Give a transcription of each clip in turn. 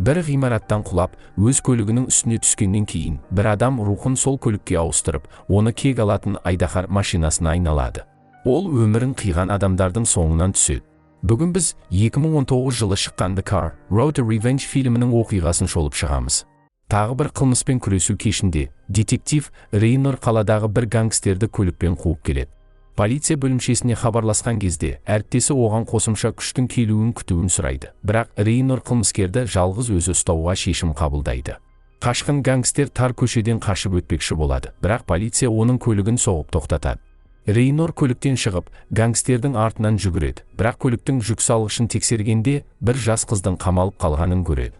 бір ғимараттан құлап, өз көлігінің үстіне түскеннен кейін, бір адам рухын сол көлікке ауыстырып, оны кек алатын айдаһар машинасына айналады. Ол өмірін қиған адамдардың соңынан түседі. Бүгін біз 2019 жылы шыққан The Car, Road to Revenge фильмінің оқиғасын шолып шығамыз. Тағы бір қылмыспен күресу кешінде, детектив Рейнор қаладағы бір гангстерді көлікпен қуып келеді. Полиция бөлімшесіне хабарласқан кезде, әріптесі оған қосымша күштің келуін күтуін сұрайды. Бірақ Рейнор қылмыскерді жалғыз өзі ұстауға шешім қабылдайды. Қашқын гангстер тар көшеден қашып өтпекші болады, бірақ полиция оның көлігін соғып тоқтатады. Рейнор көліктен шығып, гангстердің артынан жүгіреді, бірақ көліктің жүк салғышын тексергенде бір жас қыздың қамалып қалғанын көреді.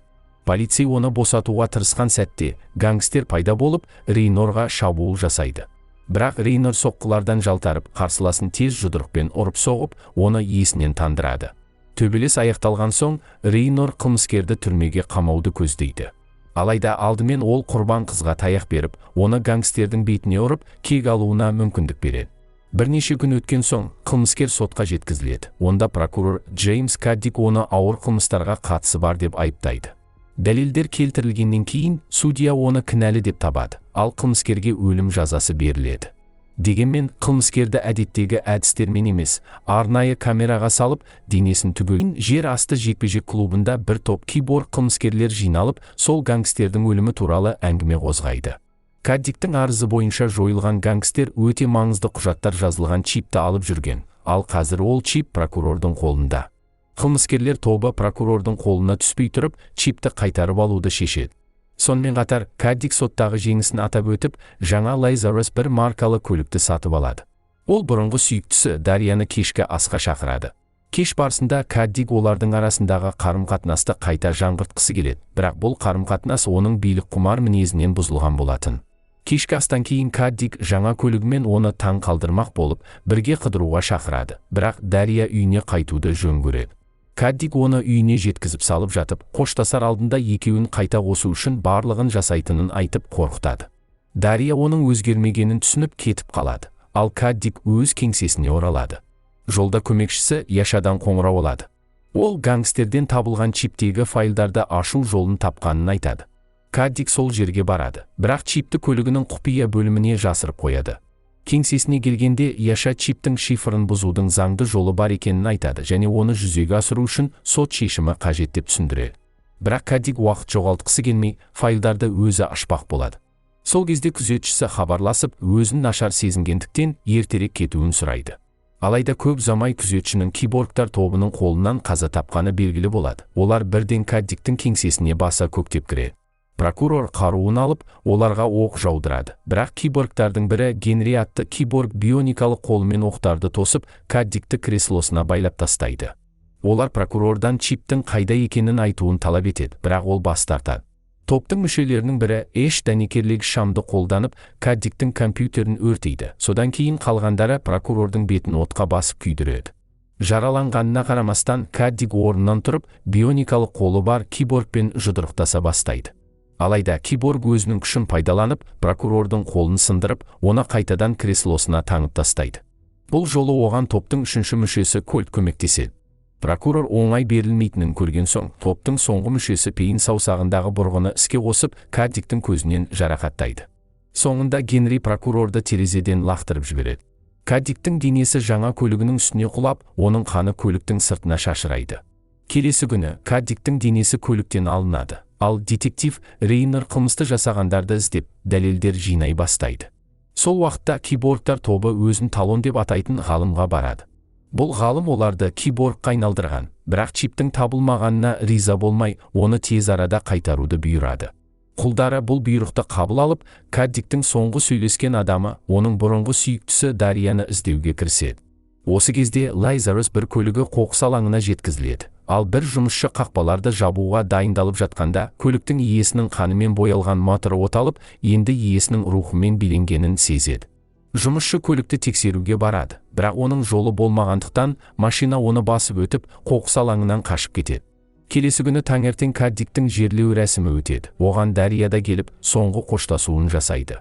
Полиция оны босатуға тырысқан сәтте, гангстер пайда болып, Рейнорға шабуыл жасайды. Бірақ Рейнор соққылардан жалтарып, қарсыласын тез жұдырықпен ұрып соғып, оны есінен тандырады. Төбелес аяқталған соң, Рейнор қылмыскерді түрмеге қамауды көздейді. Алайда алдымен ол құрбан қызға таяқ беріп, оны гангстердің бетіне ұрып, кек алуына мүмкіндік береді. Бірнеше күн өткен соң, қылмыскер сотқа жеткізіледі. Онда прокурор Джеймс Каддик оны ауыр қылмыстарға қатысы бар деп айыптайды. Дәлелдер келтірілгеннен кейін, судья оны кінәлі деп табады, ал қылмыскерге өлім жазасы беріледі. Дегенмен, қылмыскерді әдеттегі әдістермен емес, арнайы камераға салып, денесін түгелін жер асты жекпе-жек клубында бір топ киборг қылмыскерлер жиналып, сол гангстердің өлімі туралы әңгіме қозғайды. Каддиктің арызы бойынша жойылған гангстер өте маңызды құжаттар жазылған чипті алып жүрген, ал қазір ол чип прокурордың қолында. Қылмыскерлер тобы прокурордың қолына түспей тұрып, чипті қайтарып алуды шешеді. Сонымен қатар, Каддик соттағы жеңісін атап өтіп, жаңа Лазарус бір маркалы көлікті сатып алады. Ол бұрынғы сүйіктісі Дарияны кешкі асқа шақырады. Кеш барысында Каддик олардың арасындағы қарым-қатынасты қайта жаңғыртқысы келеді, бірақ бұл қарым-қатынас оның билік құмар мінезінен бұзылған болатын. Кешкі астан кейін Каддик жаңа көлігімен оны таң қалдырмақ болып, бірге қыдыруға шақырады, бірақ Дария үйіне қайтуды жөн көреді. Каддик оны үйіне жеткізіп салып жатып, қоштасар алдында екеуін қайта қосу үшін барлығын жасайтынын айтып қорқытады. Дария оның өзгермегенін түсініп кетіп қалады, ал Каддик өз кеңсесіне оралады. Жолда көмекшісі Яшадан қоңырау алады. Ол гангстерден табылған чиптегі файлдарды ашу жолын тапқанын айтады. Каддик сол жерге барады, бірақ чипті көлігінің құпия бөліміне жасырып қояды. Кеңсесіне келгенде Яша чиптің шифрын бұзудың заңды жолы бар екенін айтады және оны жүзеге асыру үшін сот шешімі қажет деп түсіндіреді. Бірақ Каддик уақыт жоғалтқысы келмей, файлдарды өзі ашпақ болады. Сол кезде күзетшісі хабарласып, өзін нашар сезінгендіктен ертерек кетуін сұрайды. Алайда көп ұзамай күзетшінің киборгтар тобының қолынан қаза тапқаны белгілі болады. Олар бірден Каддиктің кеңсесіне баса көктеп кіреді. Прокурор қаруын алып, оларға оқ жаудырады. Бірақ киборгтардың бірі Генри атты киборг бионикалы қолымен оқтарды тосып, Каддикті креслосына байлап тастайды. Олар прокурордан чиптің қайда екенін айтуын талап етеді, бірақ ол бас тартады. Топтың мүшелерінің бірі еш дәнекерлік шамды қолданып, Каддиктің компьютерін өртейді. Содан кейін қалғандары прокурордың бетін отқа басып күйдіреді. Жараланғанына қарамастан, Каддик орнынан тұрып, бионикалы қолы бар киборгпен жұдырықтаса бастайды. Алайда киборг өзінің күшін пайдаланып, прокурордың қолын сындырып, оны қайтадан креслосына таңып тастайды. Бұл жолы оған топтың үшінші мүшесі Кольт көмектеседі. Прокурор оңай берілмейтінін көрген соң, топтың соңғы мүшесі пейін саусағындағы бұрғыны іске қосып, Каддиктің көзінен жарақаттайды. Соңында Генри прокурорды терезеден лақтырып жібереді. Каддиктің денесі жаңа көлігінің үстіне құлап, оның қаны көліктің сыртына шашырайды. Келесі күні Каддиктің денесі көліктен алынады. Ал детектив Рейнор қылмысты жасағандарды іздеп, дәлелдер жинай бастайды. Сол уақытта киборгтар тобы өзін талон деп атайтын ғалымға барады. Бұл ғалым оларды киборгқа айналдырған, бірақ чиптің табылмағанына риза болмай, оны тез арада қайтаруды бұйырады. Құлдары бұл бұйрықты қабыл алып, Каддиктің соңғы сөйлескен адамы, оның бұрынғы сүйіктісі Дарияны іздеуге кіріседі. Осы кезде Лазарус бір көлігі қоқыс алаңына жеткізіледі. Ал бір жұмысшы қақпаларды жабуға дайындалып жатқанда, көліктің иесінің қанымен боялған моторы оталып, енді иесінің рухымен биленгенін сезеді. Жұмысшы көлікті тексеруге барады, бірақ оның жолы болмағандықтан, машина оны басып өтіп, қоқыс алаңынан қашып кетеді. Келесі күні таңертең Каддиктің жерлеу рәсімі өтеді. Оған Дарияда келіп, соңғы қоштасуын жасайды.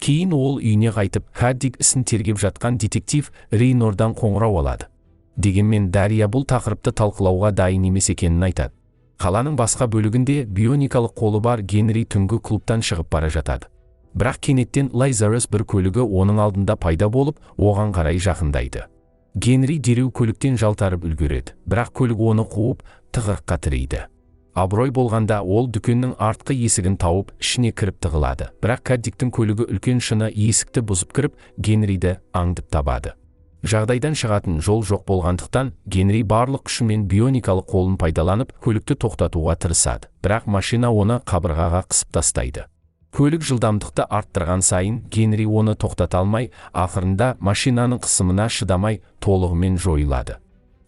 Кейін ол үйіне қайтып, Каддик ісін тергеп жатқан детектив Рейнордан қоңырау алады. Дегенмен Дария бұл тақырыпты талқылауға дайын емес екенін айтады. Қаланың басқа бөлігінде бионикалық қолы бар Генри түнгі клубтан шығып бара жатады. Бірақ кенеттен Лазарус бір көлігі оның алдында пайда болып, оған қарай жақындайды. Генри дереу көліктен жалтарып үлгереді, бірақ көлік оны қуып, тығырыққа тірейді. Абырой болғанда ол дүкеннің артқы есігін тауып, ішіне кіріп тығылады. Бірақ Каддиктің көлігі үлкен шыны есікті бұзып кіріп, Генриді аңдып табады. Жағдайдан шығатын жол жоқ болғандықтан, Генри барлық күшімен бионикалық қолын пайдаланып, көлікті тоқтатуға тырысады. Бірақ машина оны қабырғаға қысып тастайды. Көлік жылдамдықты арттырған сайын, Генри оны тоқтата алмай, ақырында машинаның қысымына шыдамай, толығымен жойылады.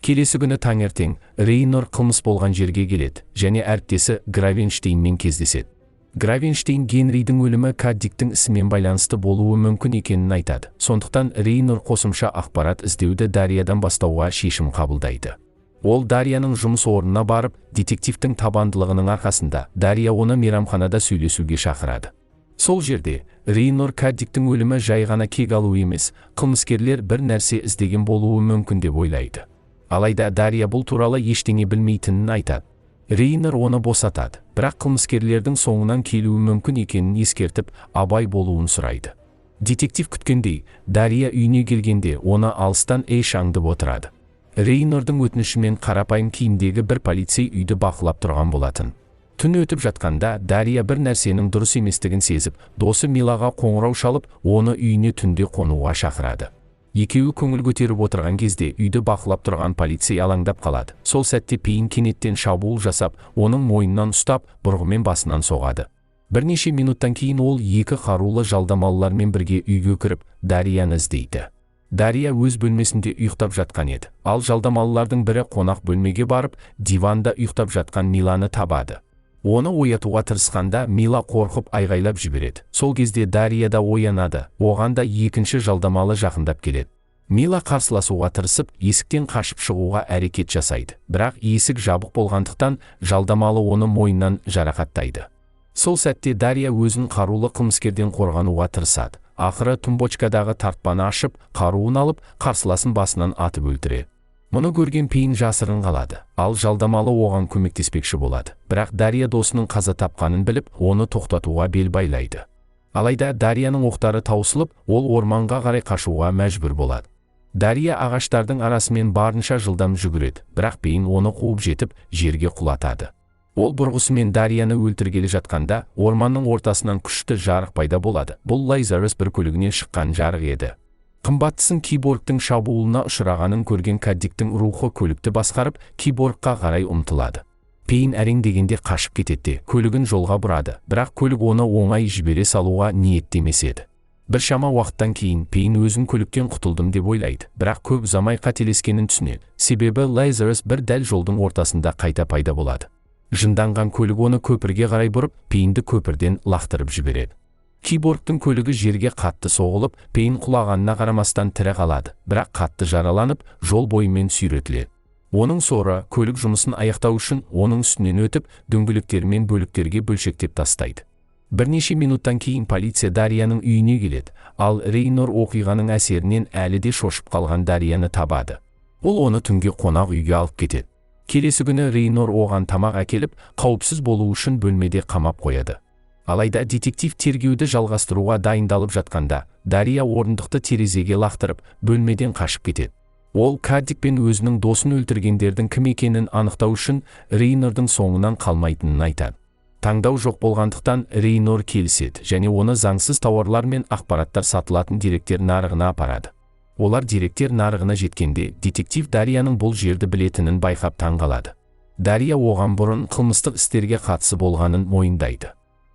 Келесі күні таңертең, Рейнор қылмыс болған жерге келеді, және әріптесі Гравенштейнмен кездеседі. Гравенштейн Генридің өлімі Каддиктің ісімен байланысты болуы мүмкін екенін айтады. Сондықтан Рейнор қосымша ақпарат іздеуді Дариядан бастауға шешім қабылдайды. Ол Дарияның жұмыс орнына барып, детективтің табандылығының арқасында Дария оны мейрамханада сөйлесуге шақырады. Сол жерде Рейнор Каддиктің өлімі жай ғана кек алу емес, қылмыскерлер бір нәрсе іздеген болуы мүмкін деп ойлайды. Алайда Дария бұл туралы ештеңе білмейтінін айтады. Рейнор оны босатады, бірақ қылмыскерлердің соңынан келуі мүмкін екенін ескертіп, абай болуын сұрайды. Детектив күткендей, Дария үйіне келгенде оны алыстан аңдып отырады. Рейнордың өтінішімен қарапайым киімдегі бір полицей үйді бақылап тұрған болатын. Түн өтіп жатқанда, Дария бір нәрсенің дұрыс еместігін сезіп, досы Милаға қоңырау шалып, оны үйіне түнде қонуға шақырады. Екеуі көңіл көтеріп отырған кезде үйді бақылап тұрған полицей алаңдап қалады. Сол сәтте Пейн кенеттен шабуыл жасап, оның мойнынан ұстап, бұрғымен басынан соғады. Бірнеше минуттан кейін ол екі қарулы жалдамалылармен бірге үйге кіріп, Дарияны іздейді. Дария өз бөлмесінде ұйықтап жатқан еді. Ал жалдамалылардың бірі қонақ бөлмеге барып, диванда ұйықтап жатқан Миланы табады. Оны оятуға тырысқанда Мила қорқып айғайлап жібереді. Сол кезде Дария да оянады, оған да екінші жалдамалы жақындап келеді. Мила қарсыласуға тырысып, есіктен қашып шығуға әрекет жасайды. Бірақ есік жабық болғандықтан, жалдамалы оны мойнынан жарақаттайды. Сол сәтте Дария өзін қарулы қылмыскерден қорғануға тырысады. Ақыры тумбочкадағы тартпаны ашып, қаруын алып, қарсыласын басынан атып өлтіреді. Мұны көрген Пейн жасырын қалады, ал жалдамалы оған көмектеспекші болады. Бірақ Дария досының қаза тапқанын біліп, оны тоқтатуға бел байлайды. Алайда Дарияның оқтары таусылып, ол орманға қарай қашуға мәжбүр болады. Дария ағаштардың арасымен барынша жылдам жүгіреді, бірақ Пейн оны қуып жетіп, жерге құлатады. Ол бұрғысымен Дарияны өлтіргелі жатқанда, орманның ортасынан күшті жарық пайда болады. Бұл Лазарус бір көлігінен шыққан жарық еді. Қымбаттысын киборгтың шабуылына ұшырағанын көрген Каддиктің рухы көлікті басқарып, киборгқа қарай ұмтылады. Пейн әрең дегенде қашып кетеді, көлігін жолға бұрады, бірақ көлік оны оңай жібере салуға ниеттемес еді. Біршама уақыттан кейін Пейн өзін көліктен құтылдым деп ойлайды, бірақ көп ұзамай қателескенін түсінеді. Себебі Лазарус бір дәл жолдың ортасында қайта пайда болады. Жынданған көлік оны көпірге қарай бұрып, Пейнді көпірден лақтырып жібереді. Киборгтың көлігі жерге қатты соғылып, Пейн құлағанына қарамастан тірі қалады, бірақ қатты жараланып, жол бойымен сүйретіледі. Оның соры көлік жұмысын аяқтау үшін оның үстінен өтіп, дөңгелектермен бөліктерге бөлшектеп тастайды. Бірнеше минуттан кейін полиция Дарияның үйіне келеді, ал Рейнор оқиғаның әсерінен әлі де шошып қалған Дарияны табады. Ол оны түнге қонақ үйге алып кетеді. Келесі күні Рейнор оған тамақ әкеліп, қауіпсіз болу үшін бөлмеде қамап қояды. Алайда детектив тергеуді жалғастыруға дайындалып жатқанда, Дария орындықты терезеге лақтырып, бөлмеден қашып кетеді. Ол Каддик пен өзінің досын өлтіргендердің кім екенін анықтау үшін Рейнордың соңынан қалмайтынын айтады. Таңдау жоқ болғандықтан Рейнор келіседі және оны заңсыз тауарлар мен ақпараттар сатылатын деректер нарығына апарады. Олар деректер нарығына жеткенде, детектив Дарияның бұл жерді білетінін байқап таңғалады. Дария оған бұрын қылмыстық істерге қатысы болғанын мойындайды.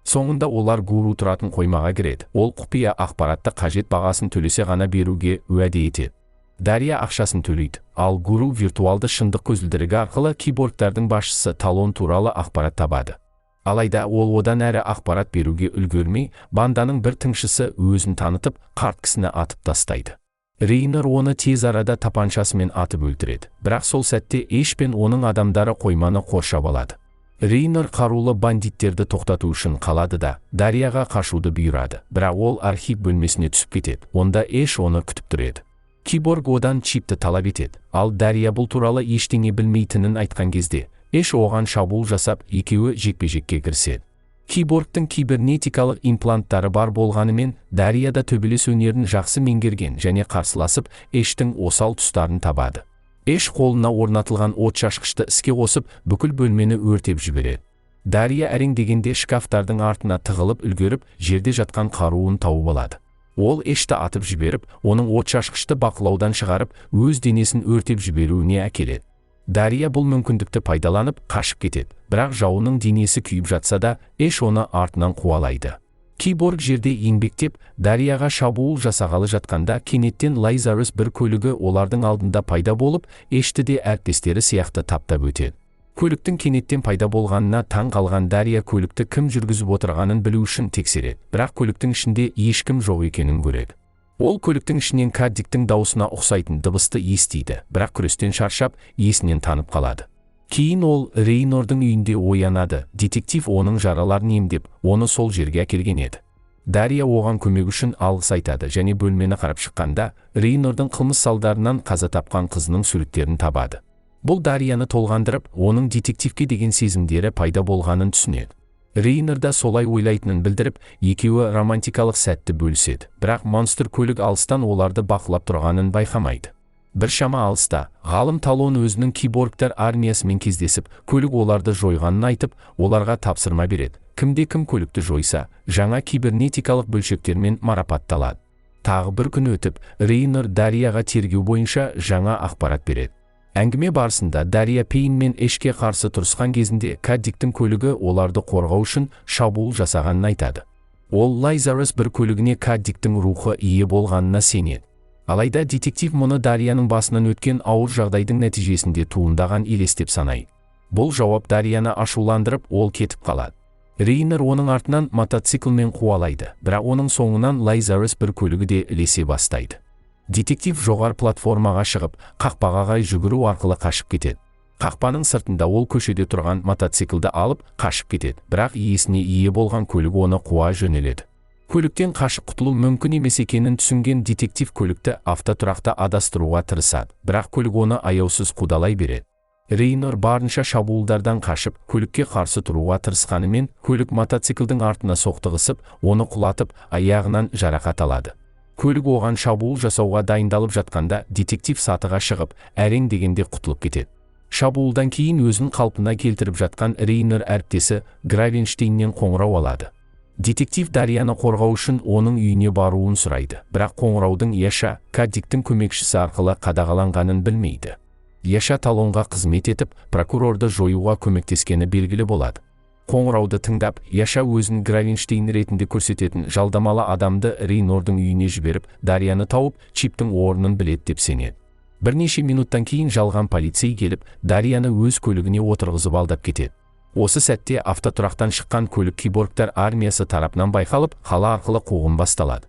Соңында олар Гуру тұратын қоймаға кіреді. Ол құпия ақпаратты қажет бағасын төлесе ғана беруге уәде етеді. Дария ақшасын төлейді, ал Гуру виртуалды шындық көзілдірігі арқылы киборгтардың басшысы Талон туралы ақпарат табады. Алайда ол одан әрі ақпарат беруге үлгермей, банданың бір тыңшысы өзін танытып, қарт кісіні атып тастайды. Рейнор оны тез арада тапаншасымен атып өлтіреді, бірақ сол сәтте Эш пен оның адамдары қойманы қоршап алады. Рейнор қарулы бандиттерді тоқтату үшін қалады да, Дарияға қашуды бұйырады, бірақ ол архив бөлмесіне түсіп кетеді. Онда Эш оны күтіп тұрады. Киборг одан чипті талап етеді, ал Дария бұл туралы ештеңе білмейтінін айтқан кезде, Эш оған шабуыл жасап, екеуі жекпе-жекке кіріседі. Киборгтың кибернетикалық импланттары бар болғанымен, Дарья да төбелес өнерін жақсы меңгерген және қарсыласып, Эштің осал тұстарын табады. Эш қолына орнатылған отшашқышты іске қосып, бүкіл бөлмені өртеп жібереді. Дарья әрең дегенде шкафтардың артына тығылып үлгеріп, жерде жатқан қаруын тауып алады. Ол Эшті атып жіберіп, оның отшашқышты бақылаудан шығарып, өз денесін өртеп жіберуіне әкеледі. Дарья бұл мүмкіндікті пайдаланып қашып кетеді, бірақ жауының денесі күйіп жатса да, Эш оны артынан қуалайды. Киборг жерде еңбектеп, Дарьяға шабуыл жасағалы жатқанда, кенеттен Лазарус бір көлігі олардың алдында пайда болып, Эшті де әріптестері сияқты таптап өтеді. Көліктің кенеттен пайда болғанына таң қалған Дарья көлікті кім жүргізіп отырғанын білу үшін тексереді, бірақ көліктің ішінде ешкім жоқ екенін көреді. Ол көліктің ішінен Каддиктің даусына ұқсайтын дыбысты естиді, бірақ күрестен шаршап, есінен танып қалады. Кейін ол Рейнордың үйінде оянады, детектив оның жараларын емдеп, оны сол жерге әкелген еді. Дарья оған көмек үшін алғыс айтады және бөлмені қарап шыққанда, Рейнордың қылмыс салдарынан қаза тапқан қызының суреттерін табады. Бұл Дарьяны толғандырып, оның детективке деген сезімдері пайда болғанын түсінеді. Рейнор да солай ойлайтынын білдіріп, екеуі романтикалық сәтті бөліседі, бірақ монстр көлік алыстан оларды бақылап тұрғанын байқамайды. Бір шама алыста, ғалым Талон өзінің киборгтар армиясымен кездесіп, көлік оларды жойғанын айтып, оларға тапсырма береді. Кімде-кім көлікті жойса, жаңа кибернетикалық бөлшектермен марапатталады. Тағы бір күн өтіп, Рейнор Дарьяға тергеу бойынша жаңа ақпарат береді. Әңгіме барысында Дарья Пейн мен Эшке қарсы тұрысқан кезінде Каддиктің көлігі оларды қорғау үшін шабуыл жасағанын айтады. Ол Лазарус бір көлігіне Каддиктің рухы ие болғанына сенеді. Алайда детектив мұны Дарьяның басынан өткен ауыр жағдайдың нәтижесінде туындаған елес деп санайды. Бұл жауап Дарьяны ашуландырып, ол кетіп қалады. Рейнор оның артынан мотоциклмен қуалайды, бірақ оның соңынан Лазарус бір көлігі де ілесе бастайды. Детектив жоғар платформаға шығып, қақпаға қарай жүгіру арқылы қашып кетеді. Қақпаның сыртында ол көшеде тұрған мотоциклді алып қашып кетеді, бірақ иесіне ие болған көлік оны қуа жөнеледі. Көліктен қашып құтылу мүмкін емес екенін түсінген детектив көлікті автотұрақта адастыруға тырысады, бірақ көлік оны аяусыз қудалай береді. Рейнор барынша шабуылдардан қашып, көлікке қарсы тұруға тырысқанымен, көлік мотоциклдің артына соқтығысып, оны құлатып, аяғынан жарақат алады. Көлік оған шабуыл жасауға дайындалып жатқанда, детектив сатыға шығып, әрең дегенде құтылып кетеді. Шабуылдан кейін өзін қалпына келтіріп жатқан Рейнор әріптесі Гравенштейннен қоңырау алады. Детектив Дарьяны қорғау үшін оның үйіне баруын сұрайды, бірақ қоңыраудың Яша, Каддиктің көмекшісі арқылы қадағаланғанын білмейді. Яша Талонға қызмет етіп, прокурорды жоюға көмектескені белгілі болады. Қоңырауды тыңдап, Яша өзін Гравенштейн ретінде көрсететін жалдамалы адамды Рейнордың үйіне жіберіп, Дарьяны тауып, чиптің орнын біледі деп сенеді. Бірнеше минуттан кейін жалған полицей келіп, Дарьяны өз көлігіне отырғызып алдап кетеді. Осы сәтте автотұрақтан шыққан көлік киборгтар армиясы тарапынан байқалып, қала арқылы қуғын басталады.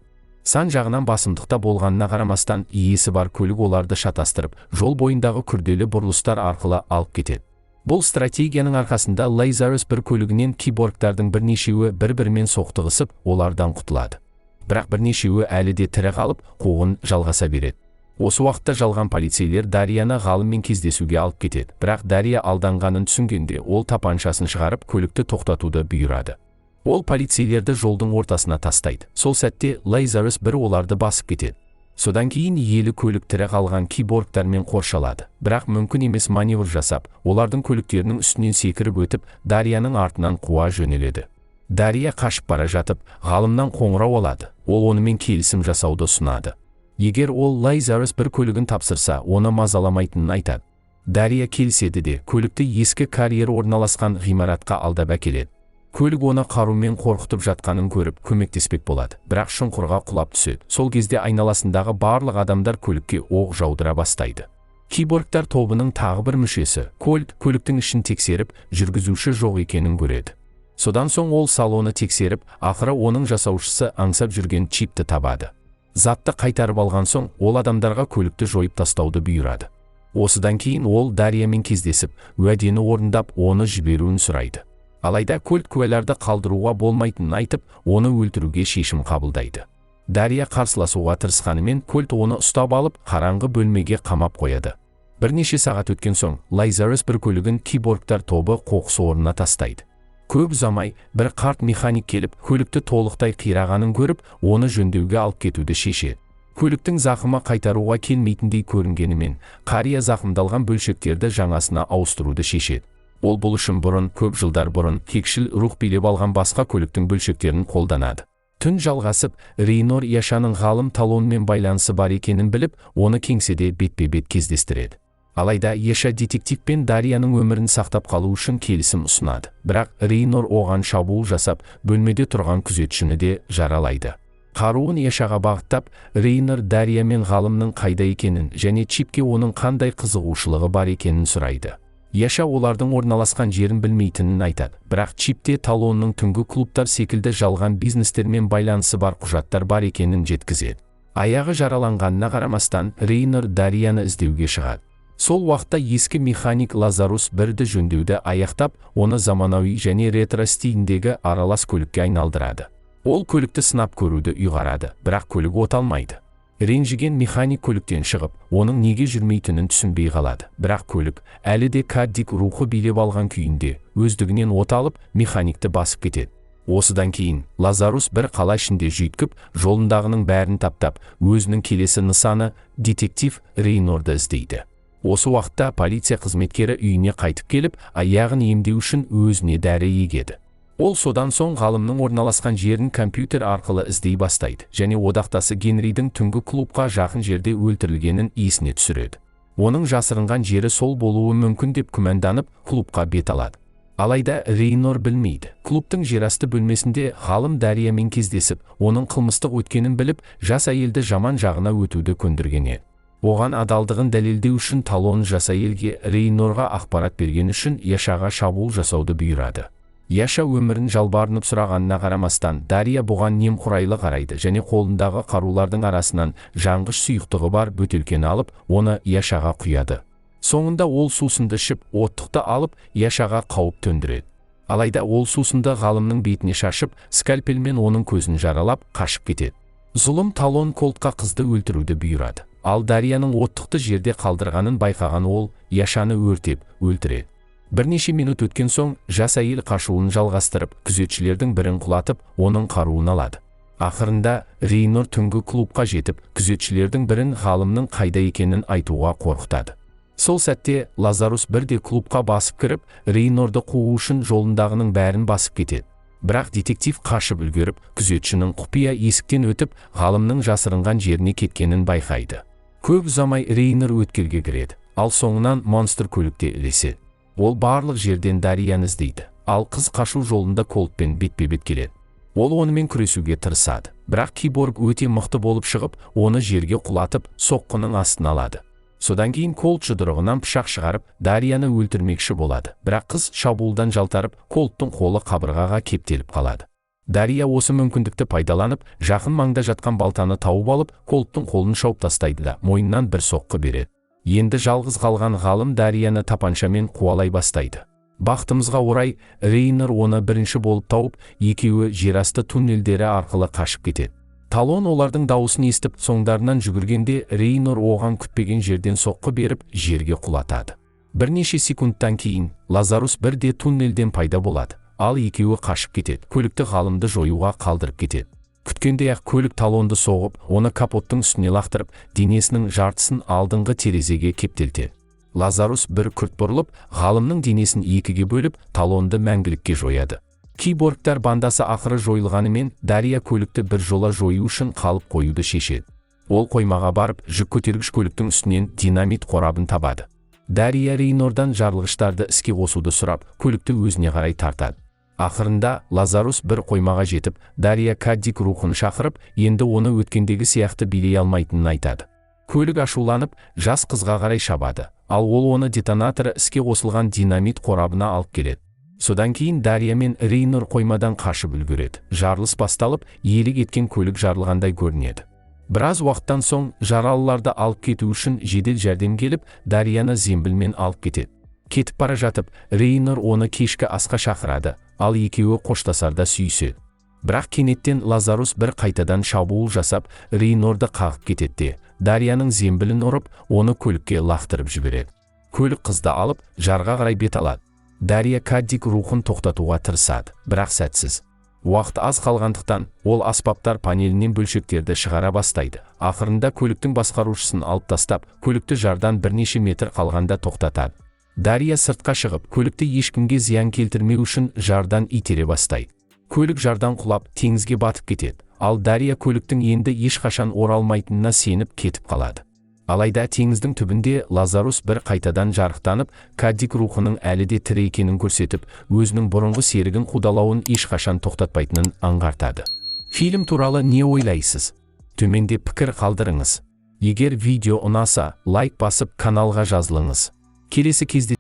Сан жағынан басымдықта болғанына қарамастан, иесі бар көлік оларды шатастырып, жол бойындағы күрделі бұрылыстар арқылы алып кетеді. Бұл стратегияның арқасында Лазарус бір көлігінен киборгтардың бірнешеуі бір-бірімен соқтығысып, олардан құтылады. Бірақ бірнешеуі әлі де тірі қалып, қуғын жалғаса береді. Осы уақытта жалған полицейлер Дарьяны ғалыммен кездесуге алып кетеді, бірақ Дарья алданғанын түсінгенде, ол тапаншасын шығарып, көлікті тоқтатуды бұйырады. Ол полицейлерді жолдың ортасына тастайды. Сол сәтте Лазарус бір оларды басып кетеді. Содан кейін иелі көлік тірі қалған киборгтармен қоршалады, бірақ мүмкін емес маневр жасап, олардың көліктерінің үстінен секіріп өтіп, Дарьяның артынан қуа жөнеледі. Дарья қашып бара жатып, ғалымнан қоңырау алады. Ол онымен келісім жасауды ұсынады. Егер ол Лазарус бір көлігін тапсырса, оны мазаламайтынын айтады. Дарья келіседі де, көлікті ескі карьер орналасқан ғимаратқа алдап әкеледі. Көлік оны қарумен қорқытып жатқанын көріп, көмектеспек болады, бірақ шұңқырға құлап түседі. Сол кезде айналасындағы барлық адамдар көлікке оқ жаудыра бастайды. Киборгтар тобының тағы бір мүшесі, Кольт, көліктің ішін тексеріп, жүргізуші жоқ екенін көреді. Содан соң ол салоны тексеріп, ақыры оның жасаушысы аңсап жүрген чипті табады. Затты қайтарып алған соң, ол адамдарға көлікті жойып тастауды бұйырады. Осыдан кейін ол Дарьямен кездесіп, уәдені орындап, оны жіберуін сұрайды. Алайда Кольт куәларды қалдыруға болмайтынын айтып, оны өлтіруге шешім қабылдайды. Дарья қарсыласуға тырысқанымен, Кольт оны ұстап алып, қараңғы бөлмеге қамап қояды. Бірнеше сағат өткен соң, Лазарус бір көлігін киборгтар тобы қоқыс орнына тастайды. Көп ұзамай, бір қарт механик келіп, көлікті толықтай қирағанын көріп, оны жөндеуге алып кетуді шешеді. Көліктің зақымы қайтаруға келмейтіндей көрінгенімен, қария зақымдалған бөлшектерді жаңасына ауыстыруды шешеді. Ол бұл үшін бұрын, көп жылдар бұрын, кекшіл рух билеп алған басқа көліктің бөлшектерін қолданады. Түн жалғасып, Рейнор Яшаның ғалым Талонмен байланысы бар екенін біліп, оны кеңседе бетпе-бет кездестіреді. Алайда Яша детектив пен Дарияның өмірін сақтап қалу үшін келісім ұсынады. Бірақ Рейнор оған шабуыл жасап, бөлмеде тұрған күзетшіні де жаралайды. Қаруын Яшаға бағыттап, Рейнор Дария мен ғалымның қайда екенін және чипке оның қандай қызығушылығы бар екенін сұрайды. Яша олардың орналасқан жерін білмейтінін айтады, бірақ чипте Талонның түнгі клубтар секілді жалған бизнестермен байланысы бар құжаттар бар екенін жеткізеді. Аяғы жараланғанына қарамастан, Рейнор Дарияны іздеуге шығады. Сол уақытта ескі механик Лазарус бірді жөндеуді аяқтап, оны заманауи және ретро стиліндегі аралас көлікке айналдырады. Ол көлікті сынап көруді ұйғарады, бірақ көлік оталмайды. Ренжіген механик көліктен шығып, оның неге жүрмейтінін түсінбей қалады. Бірақ көлік әлі де Каддик рухы билеп алған күйінде, өздігінен от алып, механикті басып кетеді. Осыдан кейін, Лазарус бір қала ішінде жүйткіп, жолындағының бәрін таптап, өзінің келесі нысаны детектив Рейнорды іздейді. Осы уақытта полиция қызметкері үйіне қайтып келіп, аяғын емдеу үшін өзіне дәрі егеді. Ол содан соң ғалымның орналасқан жерін компьютер арқылы іздей бастайды және одақтасы Генридің түнгі клубқа жақын жерде өлтірілгенін есіне түсіреді. Оның жасырынған жері сол болуы мүмкін деп күмәнданып, клубқа бет алады. Алайда Рейнор білмейді. Клубтың жерасты бөлмесінде ғалым Дариямен кездесіп, оның қылмыстық өткенін біліп, жас әйелді жаман жағына өтуді көндірген еді. Оған адалдығын дәлелдеу үшін Талон жас әйелге Рейнорға ақпарат берген үшін Яшаға шабуыл жасауды бұйырады. Яша өмірін жалбарынып сұрағанына қарамастан, Дария бұған немқұрайлы қарайды және қолындағы қарулардың арасынан жанғыш сұйықтығы бар бөтелкені алып, оны Яшаға құяды. Соңында ол сусынды ішіп, оттықты алып, Яшаға қауіп төндіреді. Алайда ол сусынды ғалымның бетіне шашып, скальпельмен оның көзін жаралап, қашып кетеді. Зұлым Талон Колтқа қызды өлтіруді бұйырады. Ал Дарияның оттықты жерде қалдырғанын байқаған ол, Яшаны өртеп, өлтіреді. Бірнеше минут өткен соң, жас әйел қашуын жалғастырып, күзетшілердің бірін құлатып, оның қаруын алады. Ақырында, Рейнор түнгі клубқа жетіп, күзетшілердің бірін ғалымның қайда екенін айтуға қорқытады. Сол сәтте, Лазарус бірде клубқа басып кіріп, Рейнорды қуу үшін жолындағының бәрін басып кетеді. Бірақ детектив қашып үлгеріп, күзетшінің құпия есіктен өтіп, ғалымның жасырынған жеріне кеткенін байқайды. Көп ұзамай Рейнор өткелге кіреді, ал соңынан монстр көлікте ілеседі. Ол барлық жерден Дарияны іздейді, ал қыз қашу жолында Колтпен бетпе-бет келеді. Ол онымен күресуге тырысады, бірақ киборг өте мықты болып шығып, оны жерге құлатып, соққының астына алады. Содан кейін Колт жұдырығынан пышақ шығарып, Дарияны өлтірмекші болады, бірақ қыз шабуылдан жалтарып, Колттың қолы қабырғаға кептеліп қалады. Дария осы мүмкіндікті пайдаланып, жақын маңда жатқан балтаны тауып алып, Колттың қолын шауып тастайды да, мойнынан бір соққы береді. Енді жалғыз қалған ғалым Дарияны тапаншамен қуалай бастайды. Бақытымызға орай, Рейнор оны бірінші болып тауып, екеуі жерасты туннелдері арқылы қашып кетеді. Талон олардың дауысын естіп, соңдарынан жүгіргенде, Рейнор оған күтпеген жерден соққы беріп, жерге құлатады. Бірнеше секундтан кейін, Лазарус бірде туннелден пайда болады, ал екеуі қашып кетеді, көлікті ғалымды жоюға қалдырып кетеді. Күткендей-ақ көлік Талонды соғып, оны капоттың үстіне лақтырып, денесінің жартысын алдыңғы терезеге кептелтеді. Лазарус бір күрт бұрылып, ғалымның денесін екіге бөліп, Талонды мәңгілікке жояды. Киборгтар бандасы ақыры жойылғанымен, Дария көлікті бір жола жою үшін қалып қоюды шешеді. Ол қоймаға барып, жүк көтергіш көліктің үстінен динамит қорабын табады. Дария Рейнордан жарылғыштарды іске қосуды сұрап, көлікті өзіне қарай тартады. Ақырында, Лазарус бір қоймаға жетіп, Дария Каддик рухын шақырып, енді оны өткендегі сияқты билей алмайтынын айтады. Көлік ашуланып, жас қызға қарай шабады, ал ол оны детонаторы іске қосылған динамит қорабына алып келеді. Содан кейін Дария мен Рейнор қоймадан қашып үлгереді. Жарылыс басталып, иелік еткен көлік жарылғандай көрінеді. Біраз уақыттан соң, жаралыларды алып кету үшін жедел жәрдем келіп, Дарияны зембілмен алып кетеді. Кетіп бара жатып, Рейнор оны кешкі асқа шақырады, ал екеуі қоштасарда сүйіседі. Бірақ кенеттен Лазарус бір қайтадан шабуыл жасап, Рейнорды қағып кетеді де, Дарияның зембілін ұрып, оны көлікке лақтырып жібереді. Көлік қызды алып, жарға қарай бет алады. Дария Каддик рухын тоқтатуға тырысады, бірақ сәтсіз. Уақыт аз қалғандықтан, ол аспаптар панелінен бөлшектерді шығара бастайды. Ақырында көліктің басқарушысын алып тастап, көлікті жардан бірнеше метр қалғанда тоқтатады. Дария сыртқа шығып, көлікті ешкімге зиян келтірмеу үшін жардан итере бастайды. Көлік жардан құлап, теңізге батып кетеді. Ал Дария көліктің енді ешқашан оралмайтынына сеніп кетіп қалады. Алайда теңіздің түбінде Лазарус бір қайтадан жарықтанып, Каддик рухының әлі де тірі екенін көрсетіп, өзінің бұрынғы серігін қудалауын ешқашан тоқтатпайтынын аңғартады. Фильм туралы не ойлайсыз? Төменде пікір қалдырыңыз. Егер видео ұнаса, лайк басып каналға жазылыңыз. Келесі кезде